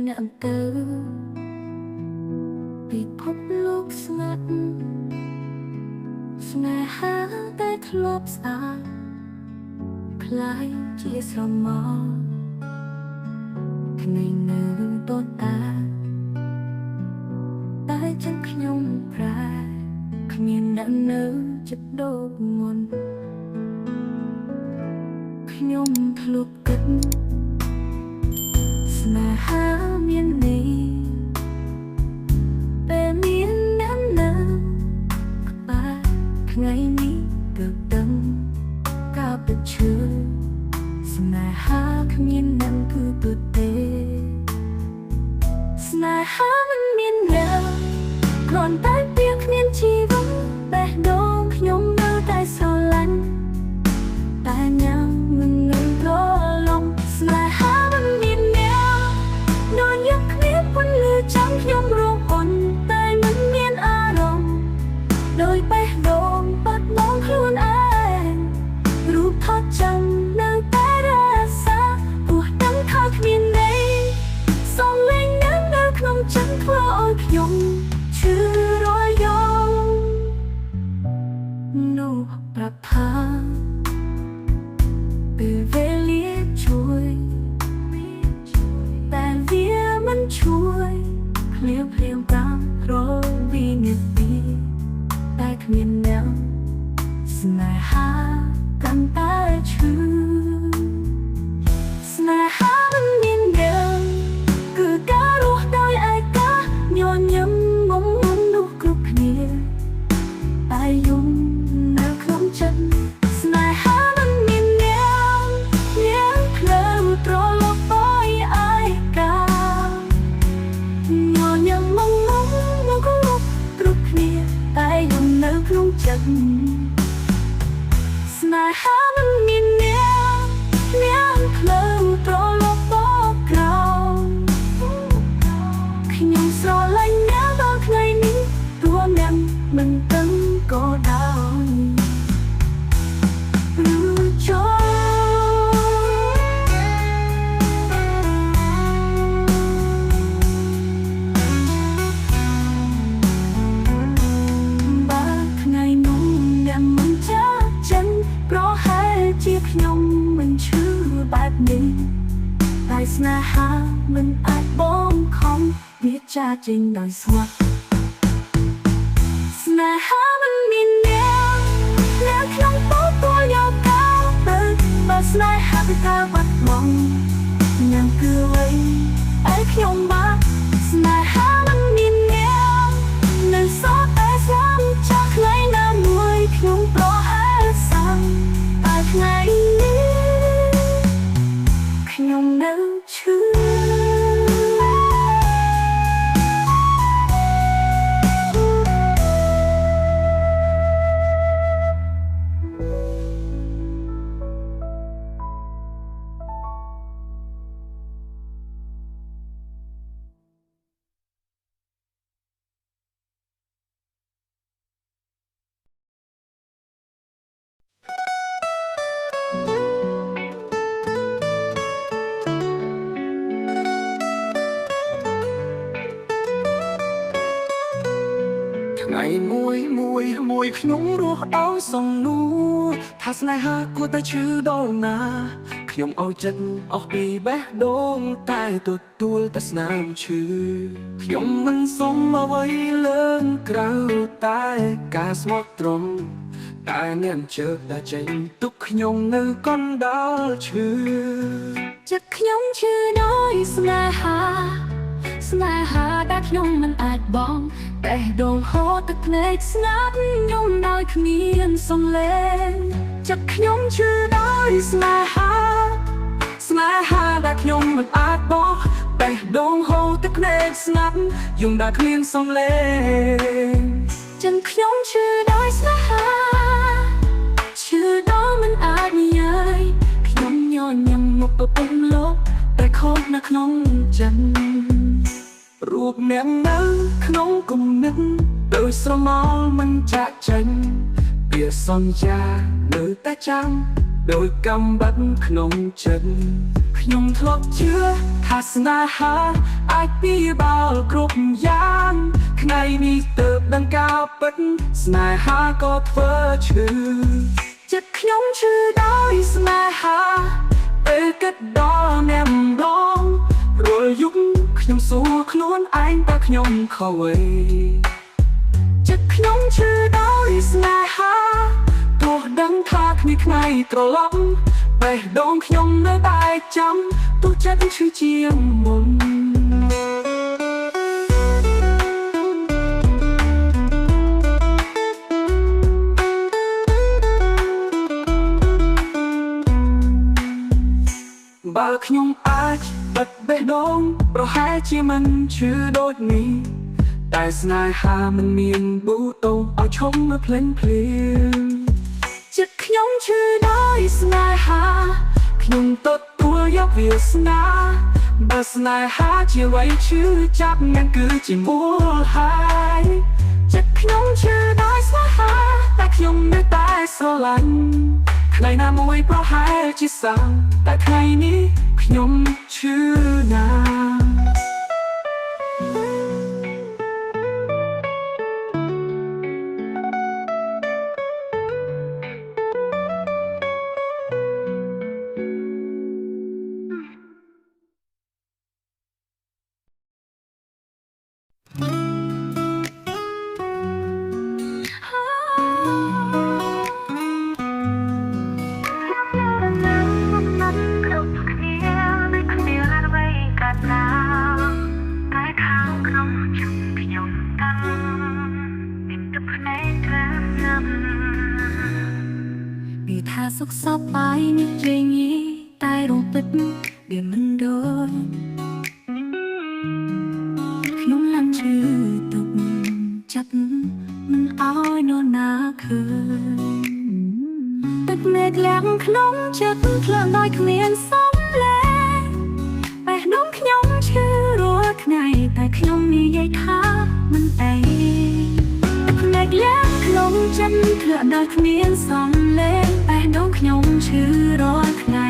អ្នកទៅពិភពលោកស្ងាត់ស្នេហាតែធ្លាប់ស្អាតคล้ายជាស្រមោលគ្មាននៅតតតែចឹងខ្ញុំប្រែគ្មានអ្នកនៅចិត្តដូចមុនខ្ញុំធ្លាប់គិតស្នេហាមាននេះពេលមានអ្នកនៅក្បែរថ្ងៃនេះក៏ដឹងការពិតឈឺស្នេហាគ្មានអ្នកគឺពិតទេស្នេហាមិនមានអ្នកគ្រាន់តែពីគ្មានជីវិតបេះដូងខ្ញុំនៅតែស្រឡាញ់តែញ៉ាំមិននៅរលំស្នេហាមិនមានអ្នកដូចយ៉ាងគ្នាពន្លឺចាំខ្ញុំរងអន់តែមិនមានអារម្មណ៍ដោយបេះដូងបាត់បង់ខ្លួនឯងរូបថតចាំនៅតែរក្សាពោះដឹងថាគ្មានន័យសំឡេងនៅក្នុងចិត្តធ្វើឲ្យខ្ញុំឈឺរយំនោះប្រាប់ថាពេលវេលាជួយតែវាមិនជួយភ្លាម500វិនាទីតែគ្មានអ្នកស្នេហាកាន់តែឈឺស្នេហាមិនមានអ្នកគឺការរស់ដោយឯកាញញឹមងំនោះគ្រប់គ្នាតែយំនៅក្នុងចិត្តស្នេហាមិនមានអ្នកផ្លូវត្រឡប់ឲ្យឯកាញញឹមងំនោះគ្រប់គ្នាតែយំនៅក្នុងចិត្តស្នេហាមិនមានអ្នកផ្លូវត្រឡប់មកក្រោយខ្ញុំស្រឡាញ់អ្នកដល់ថ្ងៃនេះទោះអ្នកមិនដឹងក៏ដោយឬចូលបើថ្ងៃនោះអ្នកមិនចាស់ចិនប្រហែលជាខ្ញុំមិនឈឺបែបនេះតែស្នេហាមិនអាចបងខំវាចាចេញដោយស្ងាត់ស្នេហាមិនមានអ្នកក្នុងពោលទល់យកកោទៅបើស្នេហាពីថាបាត់បង់ញ៉ាំគឺអ្វីឯខ្ញុំបាទស្នេហាមិនមានអ្នកនៅសតតែស្លាប់ចាស់ខ្លីណាមួយខ្ញុំប្រហែលសាំតែថ្ងៃនេះខ្ញុំនៅឈឺថ្ងៃមួយខ្ញុំរស់ឲ្យសំនួរថាស្នេហាគួរតែឈឺដល់ណាខ្ញុំឲ្យចិត្តអស់ពីបេះដូងតែទទួលតែស្នាមឈឺខ្ញុំមិនសុំអ្វីលើក្រៅតែការស្មោះត្រង់តែអ្នកជើតែចេញទុកខ្ញុំនៅកណ្ដាលឈឺចិត្តខ្ញុំឈឺដោយស្នេហាដែលខ្ញុំមិនអាចបងបេះដូងហូរទឹកភ្នែកស្ងាត់ខ្ញុំដោយគ្មានសំឡេងចិត្តខ្ញុំឈឺដោយស្នេហាដែលខ្ញុំមិនអាចបងបេះដូងហូរទឹកភ្នែកស្ងាត់យំដោយគ្មានសំឡេងចិត្តខ្ញុំឈឺដោយស្នេហាឈឺដល់មិនអាចនិយាយខ្ញុំញញឹមមកប្រពន្ធលោកតែខូចនៅក្នុងចិត្តរូបអ្នកនៅក្នុងគំនិតដោយស្រមោលមិនចាក់ចេញពាក្យសន្យានៅតែចាំដោយកំបាត់ក្នុងចិត្ត ខ្ញុំធ្លាប់ជឿថាស្នេហាអាចពីបាល់គ្រប់យ៉ាងថ្ងៃនេះទើបដឹងការពិតស្នេហាក៏ធ្វើឈឺចិត្តខ្ញុំឈឺដោយស្នេហាពេលគិតដល់អ្នកម្ដងរាល់យប់ខ្ញុំសួរខ្លួនឯងតើខ្ញុំខុសអ្វីចិត្តខ្ញុំឈឺដោយស្នេហាទោះដឹងថាគ្មានថ្ងៃត្រឡប់បេះដូងខ្ញុំនៅតែចាំទោះចិត្តឈឺជាងមុនបើខ្ញុំអាចបិទបេះដូងប្រហែលជាមិនឈឺដូចនេះតែស្នេហាមិនមានប៊ូតុងឲ្យឈុំមកភ្លេងភ្លៀងចិត្តខ្ញុំឈឺដោយស្នេហាខ្ញុំទទួលយកវាសនាបើស្នេហាជាអ្វីឈឺចាប់งั้นគឺជាមូលហេតុចិត្តខ្ញុំឈឺដោយស្នេហាតែខ្ញុំនៅតែស្រឡាញ់ថ្ងៃណាមួយប្រហែលជាសាំតែថ្ងៃនេះខ្ញុំឈឺណាស់ថាសុខសប្បាយនេះជ័យញីតែរំពេចវាមិនដូចខ្ញុំឡើងឈឺទុកចិត្តមិនអោយនរណាឃើញទឹកមេឃលាំងក្នុងចិត្តធ្លាក់ដោយគ្មានសំឡេងបេះដូងខ្ញុំឈឺរាល់ថ្ងៃតែខ្ញុំនិយាយថាមិនអីទឹកមេឃលាំងក្នុងចិត្តធ្លាក់ដោយគ្មានសំឡេងបេះដូងខ្ញុំឈឺរាល់ថ្ងៃ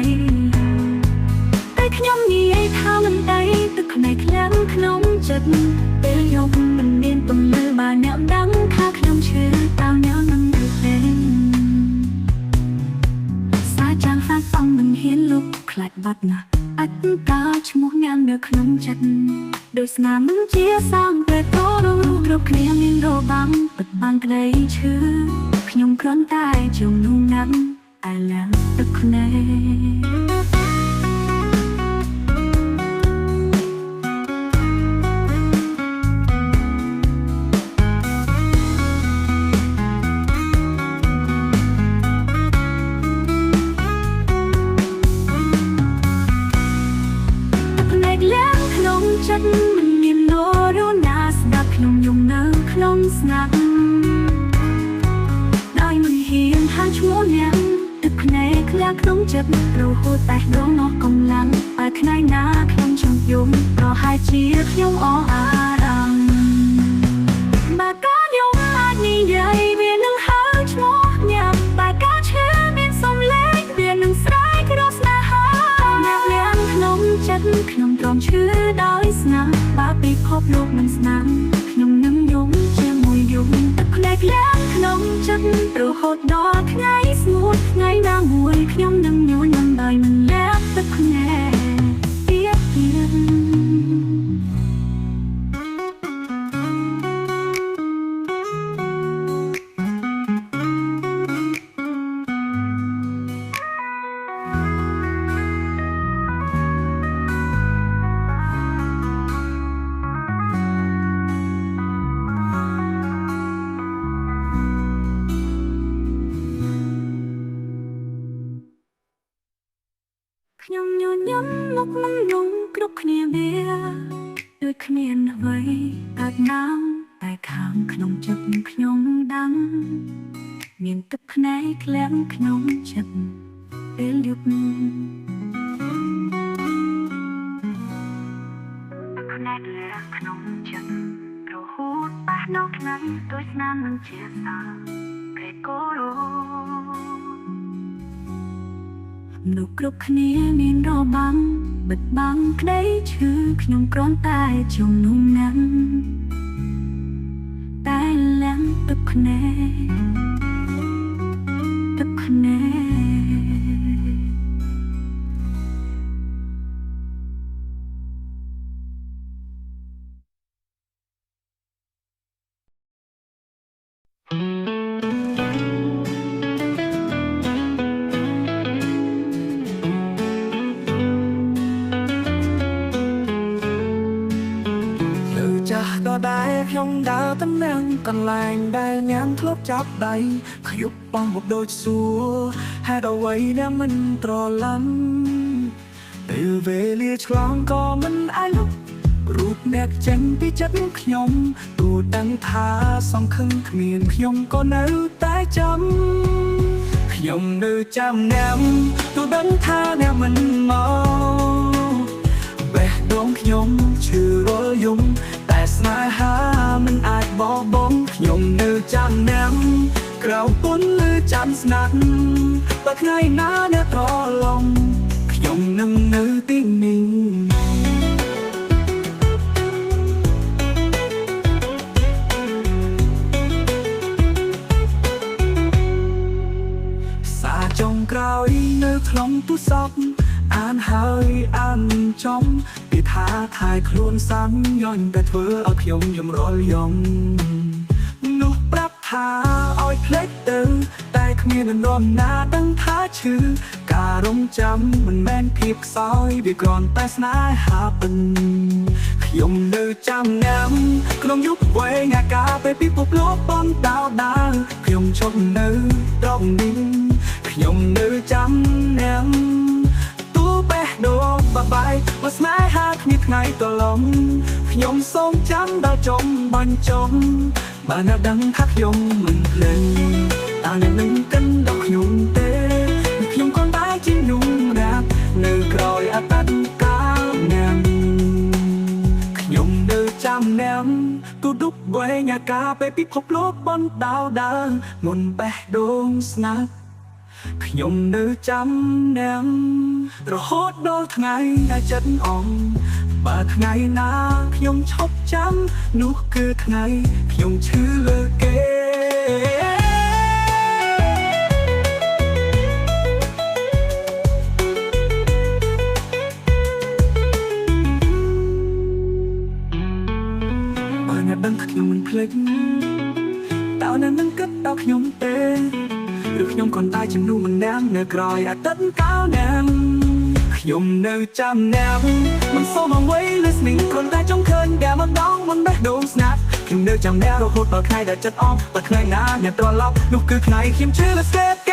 តែខ្ញុំនិយាយថាមិនអីទឹកភ្នែកខ្លាំងក្នុងចិត្តពេលយប់មិនមានពន្លឺបើអ្នកដឹងថាខ្ញុំឈឺតើអ្នកនឹងយល់ទេសាចាំងសាច់ផងមិនហ៊ានលុបខ្លាចបាត់ណាស់អត្តកាឈ្មោះអ្នកនៅក្នុងចិត្តដោយស្នាមនឹងជាសាំពេលតរងគ្រប់គ្នាមានរបាំងបិទបាំងក្តីឈឺខ្ញុំគ្រាន់តែជំនុំណាំI love the connect ចិត្តមិនមាននរណាស្ដាប់ខ្ញុំយំនៅក្នុងស្ងាត់ដោយមិនហ៊ានថាឈ្មោះអ្នកទឹកភ្នែកខ្លាំងក្នុងចិត្តរហូតតែដងនោះកំឡាំងតែថ្ងៃណាខ្ញុំចង់យំប្រហែលជាខ្ញុំអស់អារម្មណ៍បើក៏ខ្ញុំអាចនិយាយវានឹងហៅឈ្មោះអ្នកបើក៏ឈឺមានសំឡេងវានឹងស្រែករកស្នេហាអ្នកលៀនក្នុងចិត្តខ្ញុំទ្រាំឈឺដោយស្នាមបើពិភពលោកមិនស្នាមខ្ញុំនឹងយំជាមួយយំទឹកភ្នែកលៀនក្នុងចិត្តរហូតដល់ថ្ងៃស្ងួតថ្ងៃណាមួយខ្ញុំនឹងញញឹមដោយមិនលាក់ទឹកភ្នែកទៀតខ្ញុំញញឹមមុខមិនងងគ្រប់គ្នាវាដូចគ្មានអ្វីកើតឡើងតែខាងក្នុងចិត្តខ្ញុំដឹងមានទឹកភ្នែកក្លែងក្នុងចិត្តពេលយប់ភ្នែកក្លែងក្នុងចិត្តរហូតប៉ះនៅក្នុងដូចស្នាមនឹងជាសាពេលកូរ មនុស្សគ្រប់គ្នាមានរបាំងបិទបាំងក្តីឈឺខ្ញុំគ្រាន់តែជំនុំណាំតែលំទឹកភ្នែកទឹកភ្នែកក៏ដែរខ្ញុំដើរតំណាំងកន្លែងដែលញ៉ាំធ្លាប់ចាប់ដៃខ្យុបបងមកដូចសួរហេតុអ្វីដែលមិនត្រឡប់ពេលវេលាឆ្លងក៏មិនអាចលុបរូបអ្នកចេញពីចិត្តខ្ញុំទូទាំងថាសង្ឃឹមគ្មានខ្ញុំក៏នៅតែចាំខ្ញុំនៅចាំអ្នកទូដឹងថាអ្នកមិនមកបេះដូងខ្ញុំឈឺរលយំតែស្នេហាមិនអាចបោះបង់ខ្ញុំនៅចាំអ្នកក្រៅពុនឬចាំស្នាប់បើថ្ងៃណាអ្នកត្រឡប់ខ្ញុំនឹងនៅទីនេះសារចុងក្រោយនៅក្នុងទូរស័ព្ទអានហើយអានចំពីថាថែខ្លួនសាំញញតែធ្វើឲ្យខ្ញុំយំរលយំនោះប្រាប់ថាឲ្យភ្លេចទៅតែគ្មាននរណាដឹងថាឈឺការរំចាំមិនមែនភាពខ្សោយវាគ្រាន់តែស្នេហាពិនខ្ញុំនៅចាំអ្នកក្នុងយុគវែងអាកាពេលពិភពលោកបងដៅដើរខ្ញុំឈប់នៅត្រង់នេះខ្ញុំនៅចាំអ្នកបេះដូងបបាយមកស្នេហាគ្មានថ្ងៃតឡំខ្ញុំសូមចាំដល់ចុងបញ្ចុងបើអ្នកដឹងថាខ្ញុំមិនភ្លេចតើអ្នកនឹងកាន់ដល់ខ្ញុំទេខ្ញុំcònតែជាนุ่มរាបនៅក្រោយអតីតកាលអ្នកខ្ញុំនៅចាំអ្នកទូដុបវែងអាកាពេលពិភពលោកបន្តដៅដើរមុនបេះដូងស្ងាត់ខ្ញុំនៅចាំអ្នករហូតដល់ថ្ងៃដែលចិត្តអងបើថ្ងៃណាខ្ញុំឈប់ចាំនោះគឺថ្ងៃខ្ញុំឈឺលើគេបើអ្នកដឹងថាខ្ញុំមិនភ្លេចតើអ្នកនឹងគិតដល់ខ្ញុំទេឬខ្ញុំcònតែជំនួសម្នាក់នៅក្រោយអតីតកាលអ្នកខ្ញុំនៅចាំអ្នកមិនសូមអ្វី listening គ្រាន់តែចង់ឃើញតែម្ដងមិនបេះដូងស្ងាត់ខ្ញុំនៅចាំអ្នករហូតដល់ថ្ងៃដែលចិត្តអស់បើថ្ងៃណាអ្នកត្រឡប់នោះគឺថ្ងៃខ្ញុំឈឺលើស្ទែ